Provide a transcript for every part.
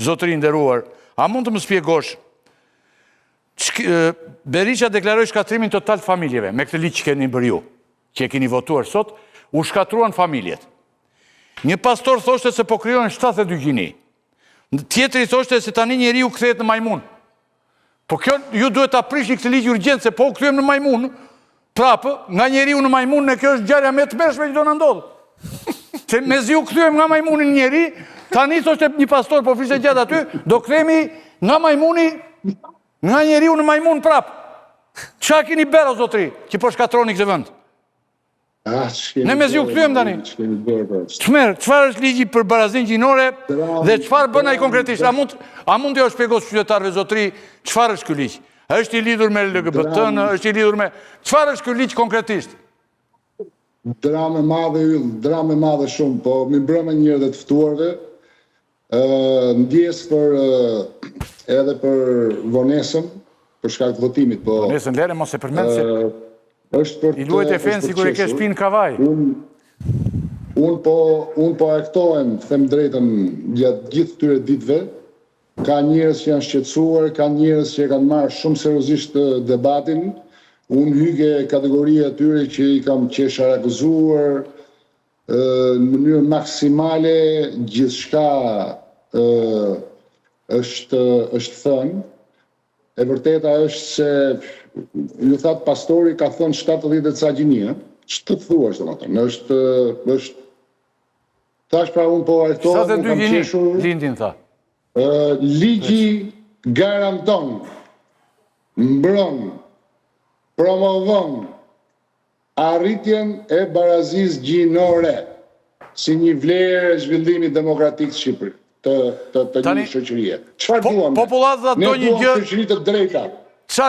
zotëri nderuar, a mund të më spjegosh, Berisha deklaroi shkatrimin total të familjeve, me këtë ligj që keni bërë ju, që e keni votuar sot, u shkatruan familjet. Një pastor thoshte se po krijohen 72 gjini. Tjetri thoshte se tani njeriu kthehet në majmun. Po kjo ju duhet ta prishni këtë ligj urgjent, se po u kthyem në majmun, prapë, nga njeriu në majmun, ne kjo është ngjarja më e tmerrshme që do na ndodh. Se mezi u kthyem nga majmuni në njeri, tani thoshte një pastor, po fliste gjatë aty, do kthehemi nga majmuni, nga njeriu në majmun prapë. Qa keni bërë, o zotri, që po shkatroni këtë vend? Ne mezi u kthyem tani. Çfarë është ligji për barazinë gjinore dhe çfarë bën ai konkretisht? A mund t'ju shpjegos qytetarëve, zotri, çfarë është ky ligj? Është i lidhur me LGBT-n, është i lidhur me... Çfarë është ky ligj konkretisht? Dramë madhe yll, dramë madhe shumë, po mi mbrëmë njërë dhe të ftuarve, ndjes edhe për vonesën, për shkak të votimit, po... Vonesën lere, mos e përmend se... I luajt e fenë sikur e ke shpinë kavaj. Unë po aktohem, them drejtën, gjatë gjithë këtyre ditëve, ka njerëz që janë shqetësuar, ka njerëz që kanë marrë shumë seriozisht debatin. Unë hyke kategoria atyre që i kam qesha akuzuar, në mënyrë maksimale, gjithçka është thënë. E vërteta është se, ju thatë pastori ka thënë 70 e ca gjini, që të thua është domethënë, është... Tash pra unë po artohem, unë kam qeshur... 72 lindin tha. Ligji garanton, mbron, promovon arritjen e barazisë gjinore si një vlerë e zhvillimit demokratik Shqipëri, të një shoqërie. Çfarë duam? Popullata do një gjë... Ne duam shoqëri të drejta.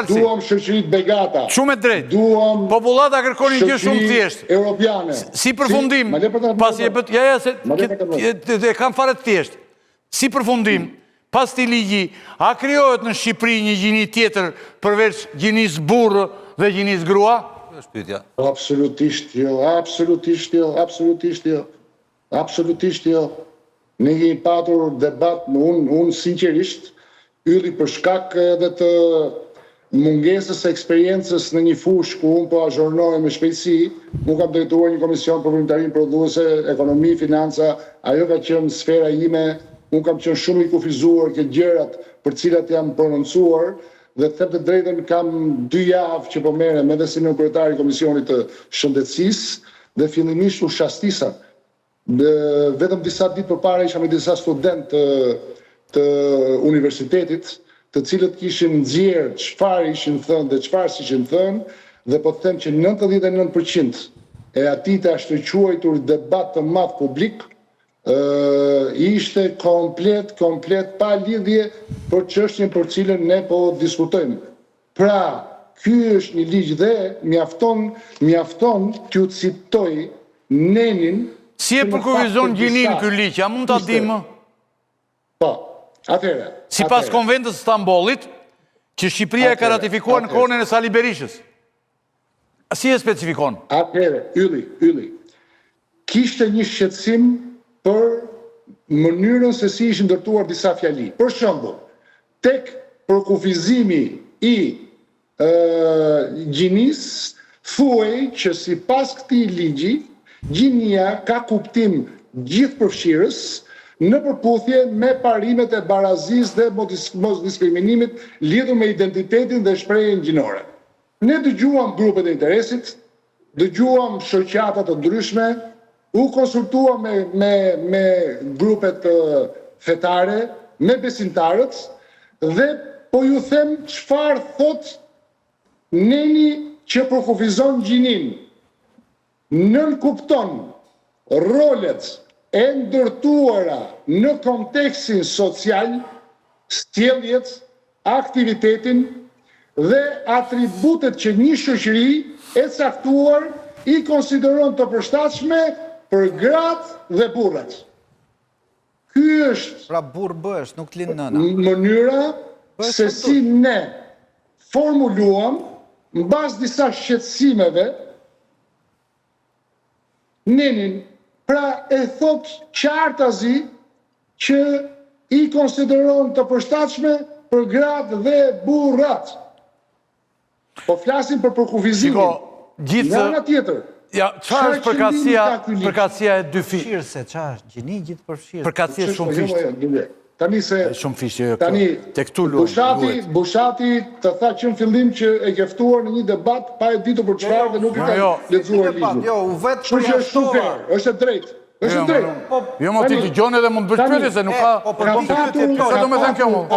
Duam shoqëri të begata. Shumë e drejtë. Duam popullata kërkon një gjë shumë thjeshtë. Europiane. Si përfundim, pasi e bët... Ja, se kam fare të thjeshtë. Si përfundim, pas të ligji, a kryohet në Shqipëri një gjini tjetër përveç gjinis burrë dhe gjinis grua? Absolutisht jo, absolutisht jo, absolutisht jo. Absolutisht jo. Ne kemi patur debat, unë sinqerisht, ylli për shkak edhe të mungesës e eksperiencës në një fushë ku unë po azhurnohem me shpejtësi, unë kam drejtuar një komision për vrimtarim prodhuese, ekonomi, financa, ajo ka qenë sfera ime. Unë kam qenë shumë i kufizuar këtë gjërat për cilat jam prononcuar dhe them të drejtën kam 2 javë që po merrem edhe si kryetari i Komisionit të Shëndetësisë dhe fillimisht u shastisa. Vetëm disa ditë përpara isha me disa studentë të universitetit, të cilët kishin nxjerrë çfarë ishin thënë dhe çfarë s'ishin thënë dhe po të them që 99% e atij të ashtrëquajtur debat të madh publik ishte komplet pa lidhje për çështjen për cilën ne po diskutojmë. Pra, ky është një ligj dhe mjafton t'ju citoj nenin. Si e përkufizon gjinin ky ligj? A mund ta dimë? Po, atëherë. Sipas Konventës së Stambollit, që Shqipëria e ka ratifikuar në kohën e Sali Berishës. Si e specifikon? Atëherë, ylli. Kishte një shqetësim për mënyrën se si ishin ndërtuar disa fjali. Për shembull, tek përkufizimi i gjinis, thuaj që sipas këtij ligji, gjinia ka kuptim gjithëpërfshirës në përputhje me parimet e barazisë dhe mos diskriminimit lidhur me identitetin dhe shprehjen gjinore. Ne dëgjuam grupet e interesit, dëgjuam shoqata të ndryshme, u konsultua me grupet fetare, me besimtarët, dhe po ju them çfarë thot neni që përkufizon gjinin. Nën kupton rolet e ndërtuara në kontekstin social, sjelljet, aktivitetin dhe atributet që një shoqëri e caktuar i konsideron të përshtatshme për gratë dhe burrat. Ky është pra burr bësh, nuk lind nëna. Mënyra se si ne formuluam mbas disa shqetësimeve nenin. Pra e thot qartazi që i konsideron të përshtatshme për gratë dhe burrat. Po flasim për përkufizimin. Nga ana tjetër. Ja, çfarë është përkatësia e dy fish? Përfshirëse, çfarë? Gjini gjithë përfshirë. Përkatësia shumë fish. Tani se shumë fish jo. tani Tek këtu luhet. Bushati të tha që në fillim që e ke ftuar në një debat pa e ditur për çfarë dhe nuk i ka lexuar ligjin. Jo, u vetë Kështu që është shumë fair, është e drejtë. Është e drejtë. Jo, mo ti dëgjon edhe mund të bësh pyetje se nuk ka. Ka patur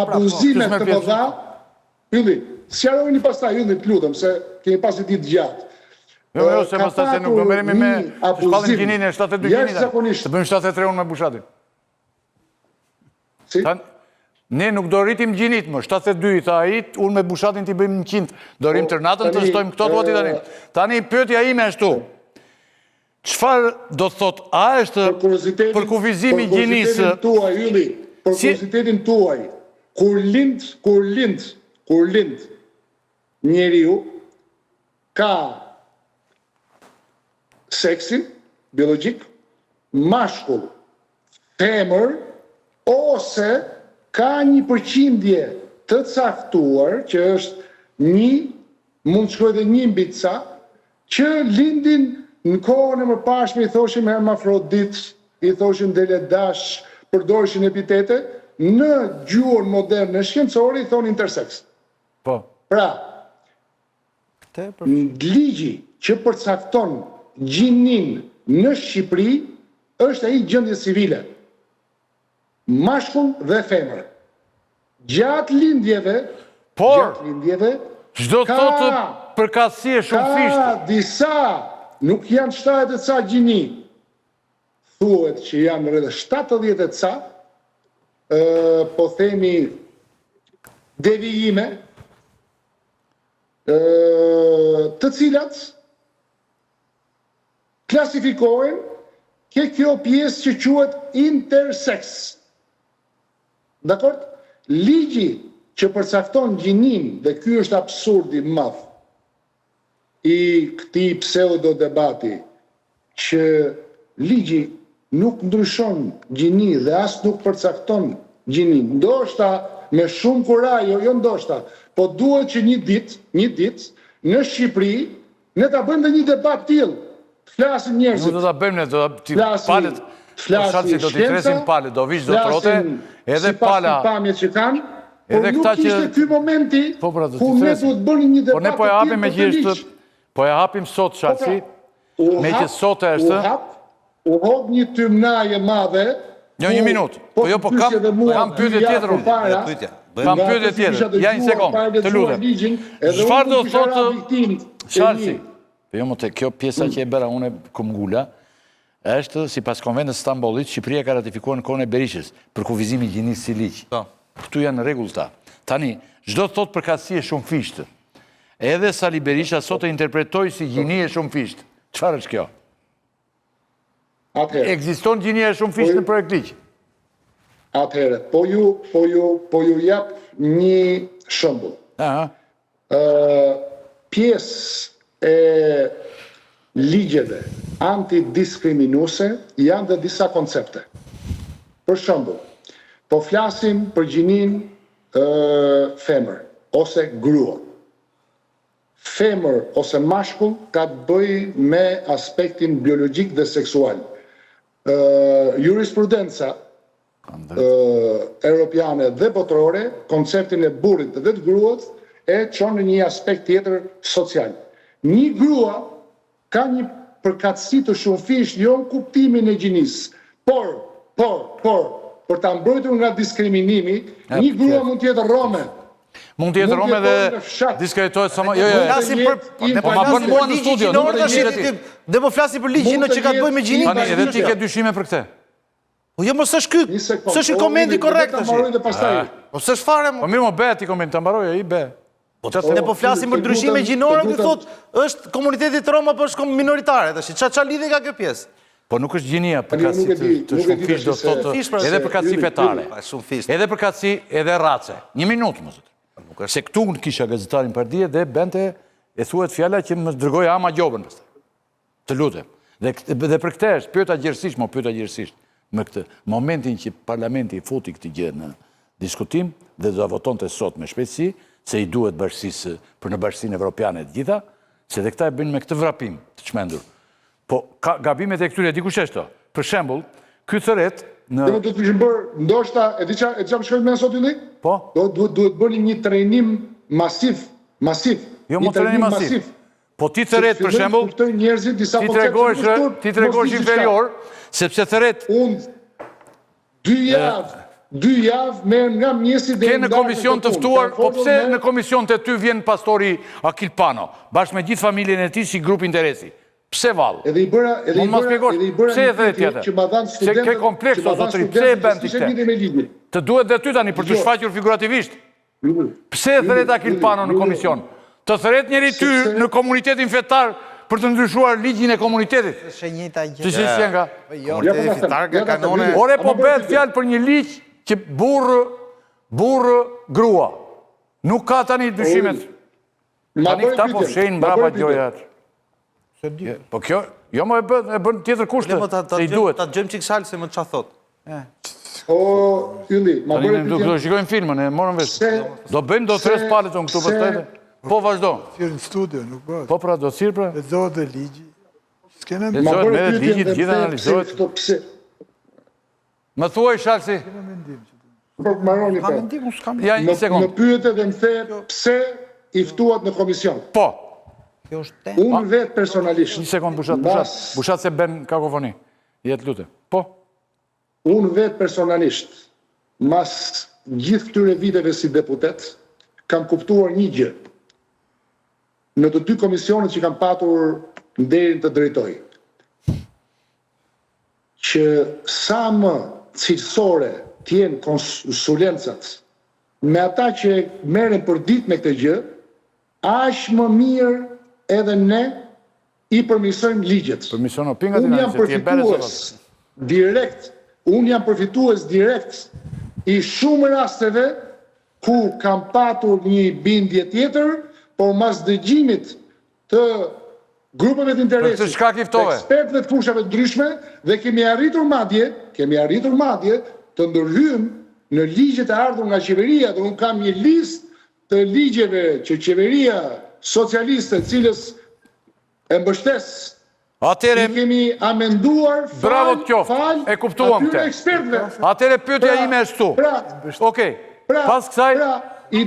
abuzime të mëdha. Ylli, sqarojeni pastaj Ylli, të lutem, se kemi pasur ditë gjatë. Jo, se pastaj se nuk do merremi me shpallin gjinin e 72 gjinin. Të bëjmë 73 unë me Bushatin. Ne nuk do rritim gjinit më, 72 i tha ai, unë me Bushatin t'i bëjmë 100, do rrim tërnatën të shtojmë këto duati tani. Tani pyetja ime është tu. Çfarë do të thot, a është për kufizimi gjinisë? Për kuriozitetin tuaj, kur lind njeriu ka seksin biologjik, mashkull, femër, ose ka një përqindje të caktuar, që është mund të shkojë dhe 1 mbi ca, që lindin në kohën e mëparshme i thoshim hermafrodit, i thoshim deledash, përdorishin epitete, në gjuhën moderne shkencore i thonë intersex. Po. Pra, ligji që përcakton gjinin në Shqipëri është ai gjendje civile. Mashkull dhe femër. Gjatë lindjeve, çdo të thotë përkatësie shumë fishte. Ka disa, nuk janë 70 e ca gjini, thuhet që janë rreth 70 e ca, po themi devijime, të cilat klasifikohen ke kjo pjesë që quhet intersex. Dakor? Ligji që përcakton gjinin, dhe ky është absurdi i madh i këtij pseudo debati, që ligji nuk ndryshon gjini dhe as nuk përcakton gjinin. Ndoshta me shumë kuraj, jo ndoshta, po duhet që një ditë në Shqipëri ne ta bëjmë dhe një debat tillë. Flasin njerëzit. Nuk do ta bëjmë ne, do ta palet. Flasin do t'i tresim palet, do vish do trote, edhe pala. Pamjet që kanë, por nuk ishte ky momenti ku ne duhet bëni një debat. Po ne po e hapim me gjithë, po e hapim sot Shalsi, me që sot është. U hap një tymnaje madhe. Jo, 1 minutë. Po jo, po kam pyetje tjetër unë. Kam pyetje tjetër. Ja një sekond, të lutem. Çfarë do thotë Shalsi? Jo, më të kjo pjesa që e bëra unë Kumgula, është, si pas konventës Stambollit, Shqipëria ka ratifikuar në kohën e Berishës për kufizimin e gjinisë si ligj. Këtu janë rregullta. Tani, çdo të thotë përkatësie shumë fishtë. Edhe Sali Berisha sot e interpretoi si gjini e shumë fishtë. Çfarë është kjo? Ekziston gjinia e shumë fishtë në projekt ligj? Atëherë, po ju jap një shembull. Pjesë e ligjeve antidiskriminuese janë dhe disa koncepte. Për shembull, po flasim për gjinin femër ose grua. Femër ose mashkull ka të bëjë me aspektin biologjik dhe seksual. Jurisprudenca europiane dhe botërore, konceptin e burrit dhe të gruas e çon në një aspekt tjetër social. Një grua ka një përkatësi të shumëfisht jo në kuptimin e gjinisë, por, për ta mbrojtur nga diskriminimi, një grua mund të jetë rome. Mund të jetë rome dhe diskretohet sa më... Jo, po ma bën mua në studio, nuk e di ti. Dhe po flasim për ligjin që ka të bëjë me gjinin. Tani edhe ti ke dyshime për këtë. Po jo, mos është ky. S'është komenti korrekt tash. Po s'është fare. Po mirë, mo bëhet ti koment, ta mbaroj ai bë. Ne po flasim për ndryshime gjinore, ky thotë është komuniteti rom apo është minoritare tash. Ç'a lidhje ka kjo pjesë? Po nuk është gjinia përkatësi të shumë fish do të thotë edhe përkatësi fetare. Edhe përkatësi edhe race. 1 minutë më thotë. Se këtu kisha gazetarin për dje dhe bente e thuhet fjala që më dërgoi ama gjobën pastaj. Të lutem. Dhe për këtë është pyeta gjerësisht, me këtë momentin që parlamenti i futi këtë gjë në diskutim dhe do voton të sot me shpejtësi, se i duhet bashkësisë për në bashkësinë evropiane të gjitha, se dhe këta e bëjnë me këtë vrapim të çmendur. Po, ka gabimet e këtyre, dikush e shto. Për shembull, ky thret në... Do të kishim bërë, ndoshta, e di çfarë shkojmë me sot yli? Po? Duhet bëni një trajnim masiv. Jo, mo trajnim masiv. Po ti thret, për shembull, ti tregosh inferior, sepse thret... Unë, 2 javë me nga mjesi dhe... Ke në komision të ftuar, po pse në komision të ty vjen pastori Akil Pano, bashkë me gjithë familjen e tij si grup interesi? Pse vallë? Edhe i bëra pse e thret tjetër? Se ke kompleks o zotëri, pse e bën ti këtë? Të duhet dhe ty tani për të shfaqur figurativisht. Pse e thret Akil Pano në komision? Të thret njëri ty në komunitetin fetar për të ndryshuar ligjin e komunitetit. Është e njëjta gjë. Të shih nga. Komuniteti fetar ka kanone. Ore po bëhet fjalë për një ligj që burrë grua. Nuk ka tani dyshimet. Tani këta po fshehin mbrapa gjoja. Po kjo, jo më e bën tjetër kushte, se i duhet. Ta gjëjmë çik salse më çfarë thot. O, Ylli, ma bërë Do shikojmë filmën, e morëm vesh. Do bëjmë do 3 palët unë këtu pastaj. Po vazhdo. Thirë në studio, nuk bëhet. Po pra, do thirë pra. Lexohet dhe ligji. S'kena Ma bërë ligjit, gjitha analizohet. Më thuaj, Shalsi. Po, marroni Ka për. mendim, unë s'kam. Ja, një Më sekund. pyete dhe më the pse i ftuat në komision. Po, Kjo është temë. Unë vetë personalisht. një sekund, bushat se ben kakofoni. Jetë lutë. Po, Unë vetë personalisht, mas gjithë këtyre viteve si deputet, kam kuptuar një gjë. Në të 2 komisionet që kam patur nderin të drejtoj, që sa më cilësore t'jenë konsulencat me ata që merren për ditë me këtë gjë, aq më mirë edhe ne i përmirësojmë ligjet. përmisiono, pinga të Unë në jam se ti e bere përfitues sot. direkt, i shumë rasteve ku kam patur një bindje tjetër, por mas dëgjimit të grupeve të interesit, Për të shkak i ftove. të ekspertëve të fushave të ndryshme, dhe kemi arritur madje të ndërhyjmë në ligjet e ardhur nga qeveria, dhe unë kam një listë të ligjeve që qeveria socialiste, cilës e mbështes, Atere, i kemi amenduar bravo të qoftë, e kuptuam atyre këtë. ekspertëve. Atere pyetja ime është tu. Okej, pas kësaj, I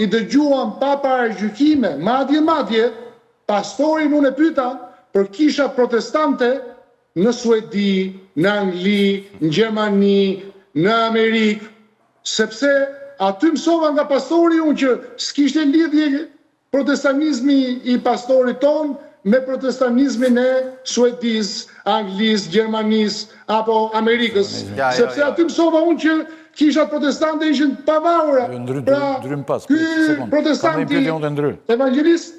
dëgjuam pa para gjykime, madje, pastorin unë e pyeta për kisha protestante në Suedi, në Angli, në Gjermani, në Amerikë, sepse aty mësova nga pastori unë që s'kishte lidhje protestanizmi i pastorit ton me protestanizmin e Suedis, Anglis, Gjermanis apo Amerikës. Sepse aty mësova unë që kishat protestante ishin pavarura. ndrym pas, Ky sekund. protestanti Kam një pyetje unë të ndry. evangelist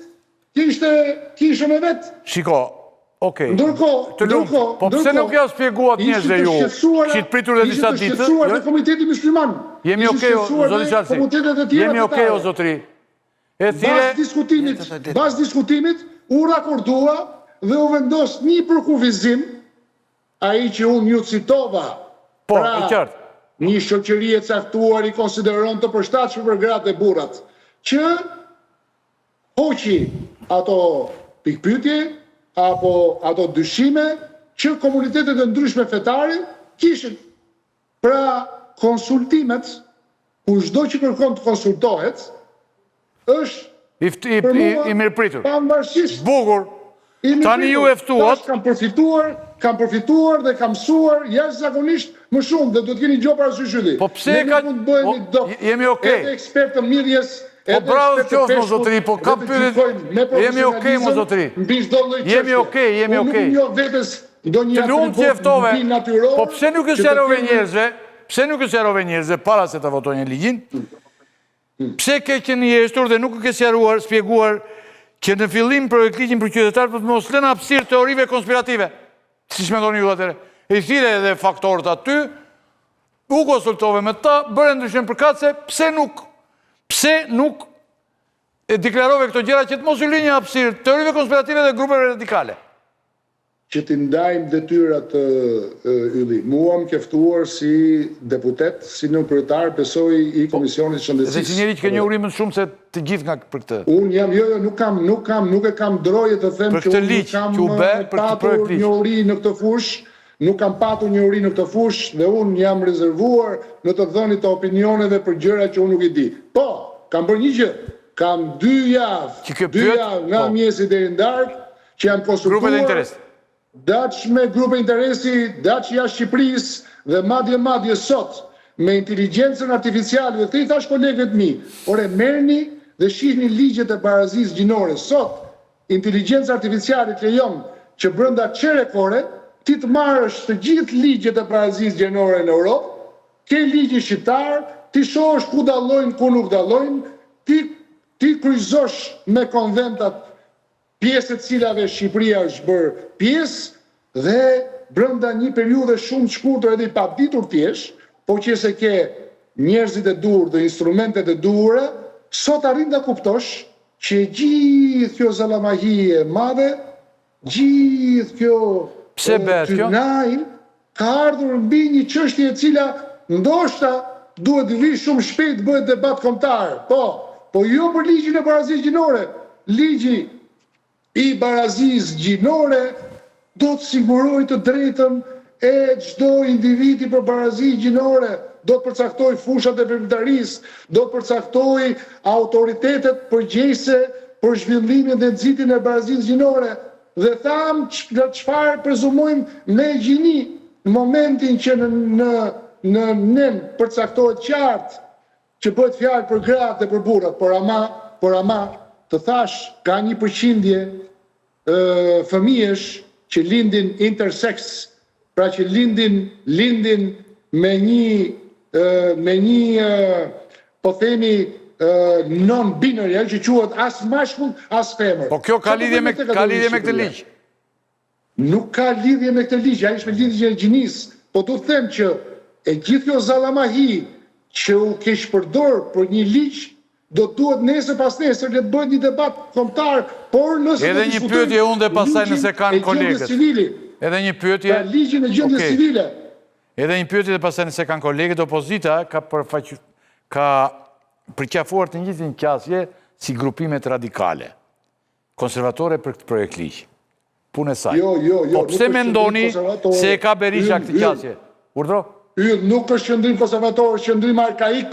kishte me vetë. Shiko, okej. Ndërkohë, Të lumë, po pse nuk ja spjeguat njerëzve ju, që të pritur dhe disa ditë? Ishte të shqetësuar dhe komiteti musliman. Jemi okej, o zoti Qalsi. Jemi okej, o zotri. E thire, Bas diskutimit, u rakordua dhe u vendos një përkufizim, ai që unë ju citova. po, i qartë. Një shoqëri e caktuar i konsideron të përshtatshme për gratë e burrat, që hoqi ato pikpyetje apo ato dyshime që komunitetet e ndryshme fetare kishin. Pra, konsultimet, ku çdo që kërkon të konsultohet, është I mirëpritur. pavarësisht. Bukur. Tani ju e ftuat. Kam përfituar dhe kam mësuar jashtëzakonisht më shumë dhe do të keni gjë parasysh yli. Po pse ka jemi okej. Edhe ekspert të mirjes, Po bravo qoftë mo zotri, po ka pyetje. Jemi okej mo zotri. Jemi okej, jemi okej. Unë jo vetes ndonjë Të lumë që eftove, po pse nuk e sqarove njerëzve, pse nuk e sqarove njerëzve para se të votojnë ligjin? Pse ke qenë i jeshtur dhe nuk e ke sqaruar, spjeguar që në fillim projekt ligjin për qytetarët për të mos lënë hapësirë teorive konspirative, siç mendoni ju atëre. E thire edhe faktorët aty, u konsultove me ta, bëre ndryshim përkatëse, pse nuk e deklarove këto gjëra që të mos u lënë hapësirë teorive konspirative dhe grupeve radikale. që t'i ndajmë detyrat Ylli. Mua më keftuar si deputet, si nënkryetar, besoj i Komisionit Shëndetësisë. Dhe që njeri që ke një urimën shumë se të gjithë nga për këtë. Unë jam, nuk e kam droje të them që unë nuk kam patur një uri në këtë fush, nuk kam patur një uri në këtë fush dhe unë jam rezervuar në të dhënit të opinioneve për gjëra që unë nuk i di. Po, kam bërë një gjë, kam 2 javë nga mjesi deri në darkë, që jam konsultuar daq me grupe interesi, daq jashtë Shqipërisë dhe madje sot me inteligjencën artificiale dhe të i thash kolegët mi, ore merrni dhe shihni ligjet e barazisë gjinore. Sot, inteligjenca artificiale të lejon që brenda çerekore ti të marrësh të gjithë ligjet e barazisë gjinore në Europë, ke ligjin shqiptar, ti shohësh ku dallojnë, ku nuk dallojnë, ti kryqëzosh me konventat pjesët cilave Shqipëria është bërë pjesë dhe brenda një periudhe shumë shkurtër edhe i paditur thjesht, po që se ke njerëzit e dur dhe instrumentet e duhura, sot arrin ta kuptosh që gjithë kjo zalamahi e madhe, gjithë kjo tynajn, ka ardhur mbi një çështje e cila ndoshta duhet vi shumë shpejt bëhet debat kombëtar. Po jo për ligjin e barazisë gjinore. Ligji i barazisë gjinore do të siguroj të drejtën e çdo individi për barazisë gjinore, do të përcaktoj fushat e veprimtarisë, do të përcaktoj autoritetet përgjegjëse për zhvillimin dhe nxitjen e barazisë gjinore. Dhe tham çfarë prezumojmë me gjini në momentin që në nen përcaktohet qartë që bëhet fjalë për gratë dhe për burrat, por ama të thash ka një përqindje fëmijësh që lindin intersex, pra që lindin me një po themi non-binary, që quhet as mashkull, as femër. Po kjo ka lidhje me këtë ligj. Nuk ka lidhje me këtë ligj, ai është me lidhje e gjinisë, po du të them që e gjithë kjo zalamahi që u keq përdor për një ligj, do duhet nesër pas nesër le të bëhet një debat kombëtar, por nëse edhe një pyetje unë dhe pastaj nëse kanë kolegët. Edhe një pyetje. Pra ligjin e gjendjes civile. Edhe një pyetje dhe pastaj nëse kanë kolegët, opozita ka përqafuar të njëjtin qasje si grupimet radikale, konservatore për këtë projekt ligj. Punë e saj. Po pse mendoni se e ka Berisha këtë qasje? Urdhro? Nuk është qëndrim konservator, është qëndrim arkaik.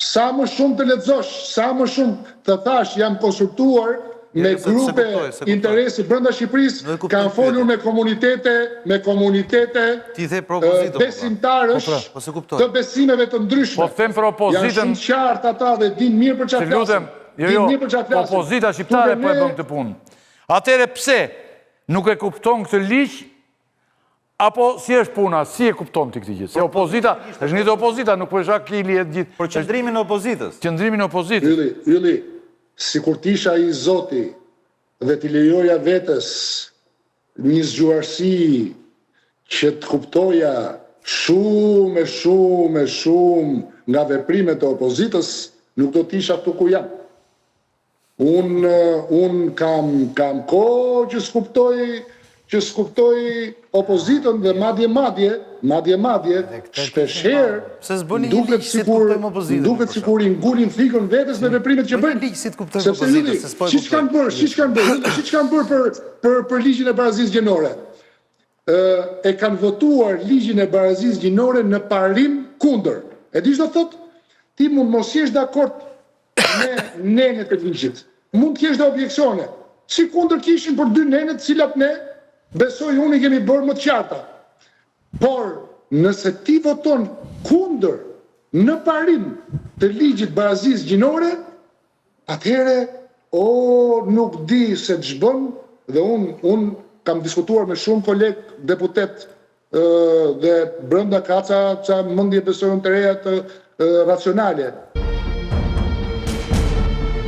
Sa më shumë të lexosh, sa më shumë të thash jam konsultuar me grupe interesi brenda Shqipërisë, kanë folur me komunitete besimtarësh të besimeve të ndryshme. Po them për opozitën. Janë shumë qartë ata dhe din mirë për çfarë flasin. Jo, opozita shqiptare po e bën këtë punë. Atëherë pse nuk e kupton këtë ligj? Apo si është puna, si e kupton ti këtë gjë? Se opozita, është një opozita, nuk është akili e gjithë. Por qëndrimin e opozitës. Qëndrimin e opozitës. Ylli, si kur tisha i Zoti dhe t'i lejoja vetes një zgjuarsi që të kuptoja shumë nga veprimet e opozitës, nuk do t'isha këtu ku jam. Unë kam kohë që s'kuptoj opozitën dhe madje shpeshherë duket sikur i ngulin thikën vetes me veprimet që bëjnë. Sepse siç kanë bërë për ligjin e barazisë gjinore. E kanë votuar ligjin e barazisë gjinore në parim kundër. E di ç'do thotë? Ti mund mos jesh dakord me nenet e ligjit. Mund të kesh dhe objekcione. Si kundër kishin për 2 nenet, cilat ne besoj unë i kemi bërë më të qarta. Por, nëse ti voton kundër në parim të ligjit barazisë gjinore, atëhere, nuk di se ç'bën, dhe unë kam diskutuar me shumë kolegë deputet dhe brenda ka ca mendje besoj unë të reja të racionale.